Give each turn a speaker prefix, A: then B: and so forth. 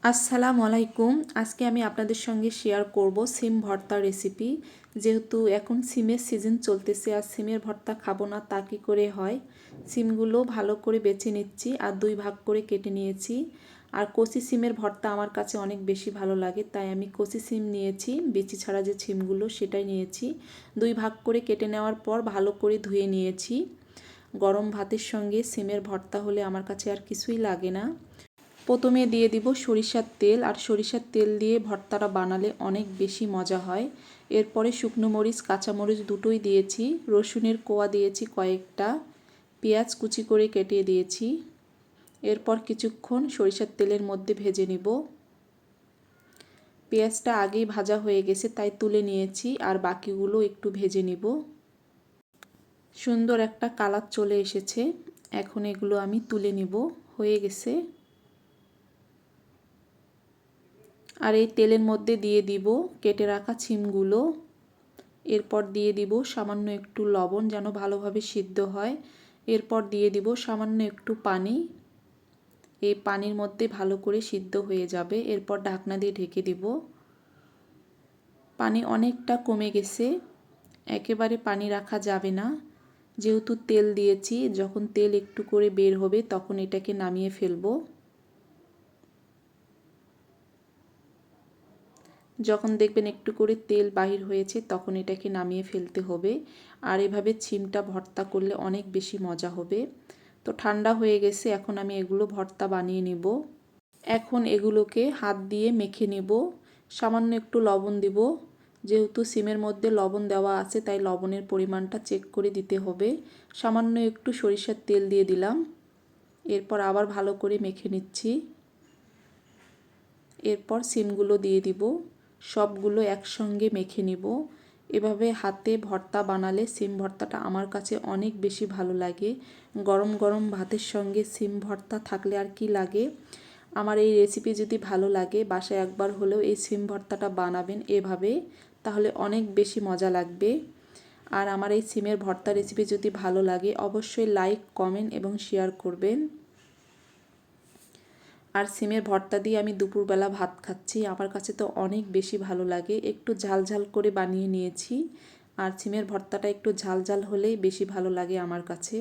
A: আসসালামু আলাইকুম। আজকে আমি আপনাদের সঙ্গে শেয়ার করব সিম ভর্তা রেসিপি। যেহেতু এখন সিমের সিজন চলতেছে আর সিমের ভর্তা খাবো না তা কী করে হয়। সিমগুলো ভালো করে বেছে নিচ্ছি আর দুই ভাগ করে কেটে নিয়েছি। আর কচি সিমের ভর্তা আমার কাছে অনেক বেশি ভালো লাগে, তাই আমি কচি সিম নিয়েছি, বিচি ছাড়া যে সিমগুলো সেটাই নিয়েছি। দুই ভাগ করে কেটে নেওয়ার পর ভালো করে ধুয়ে নিয়েছি। গরম ভাতের সঙ্গে সিমের ভর্তা হলে আমার কাছে আর কিছুই লাগে না। প্রথমে দিয়ে দিব সরিষার তেল, আর সরিষার তেল দিয়ে ভর্তাটা বানালে অনেক বেশি মজা হয়। এরপরে শুকনো মরিচ কাঁচামরিচ দুটোই দিয়েছি, রসুনের কোয়া দিয়েছি কয়েকটা, পেঁয়াজ কুচি করে কেটে দিয়েছি। এরপর কিছুক্ষণ সরিষার তেলের মধ্যে ভেজে নিব। পেঁয়াজটা আগেই ভাজা হয়ে গেছে তাই তুলে নিয়েছি, আর বাকিগুলো একটু ভেজে নিব। সুন্দর একটা কালার চলে এসেছে, এখন এগুলো আমি তুলে নিব। হয়ে গেছে। আর এই তেলের মধ্যে দিয়ে দিব কেটে রাখা সিমগুলো। এরপর দিয়ে দিব সামান্য একটু লবণ যেন ভালোভাবে সিদ্ধ হয়। এরপর দিয়ে দিব সামান্য একটু পানি। এই পানির মধ্যে ভালো করে সিদ্ধ হয়ে যাবে। এরপর ঢাকনা দিয়ে ঢেকে দিব। পানি অনেকটা কমে গেছে, একেবারে পানি রাখা যাবে না। যেহেতু তেল দিয়েছি, যখন তেল একটু করে বের হবে তখন এটাকে নামিয়ে ফেলবো। যখন দেখবেন একটু করে তেল বাহির হয়েছে তখন এটাকে নামিয়ে ফেলতে হবে। আর এভাবে সিমটা ভর্তা করলে অনেক বেশি মজা হবে। তো ঠান্ডা হয়ে গেছে, এখন আমি এগুলো ভর্তা বানিয়ে নেব। এখন এগুলোকে হাত দিয়ে মেখে নেব। সামান্য একটু লবণ দিব, যেহেতু সিমের মধ্যে লবণ দেওয়া আছে তাই লবণের পরিমাণটা চেক করে দিতে হবে। সামান্য একটু সরিষার তেল দিয়ে দিলাম। এরপর আবার ভালো করে মেখে নিচ্ছি। এরপর সিমগুলো দিয়ে দিব, সবগুলো একসঙ্গে মেখে নিব। এভাবে হাতে ভর্তা বানালে সিম ভর্তাটা আমার কাছে অনেক বেশি ভালো লাগে। গরম গরম ভাতের সঙ্গে সিম ভর্তা থাকলে আর কি লাগে। আমার এই রেসিপি যদি ভালো লাগে বাসায় একবার হলেও এই সিম ভর্তাটা বানাবেন এভাবে, তাহলে অনেক বেশি মজা লাগবে। আর আমার এই সিমের ভর্তা রেসিপি যদি ভালো লাগে অবশ্যই লাইক, কমেন্ট এবং শেয়ার করবেন। আর সিমের ভর্তা দিয়ে আমি দুপুরবেলা ভাত খাচ্ছি, আমার কাছে তো অনেক বেশি ভালো লাগে। একটু ঝাল ঝাল করে বানিয়ে নিয়েছি, আর সিমের ভর্তাটা একটু ঝাল ঝাল হলেই বেশি ভালো লাগে আমার কাছে।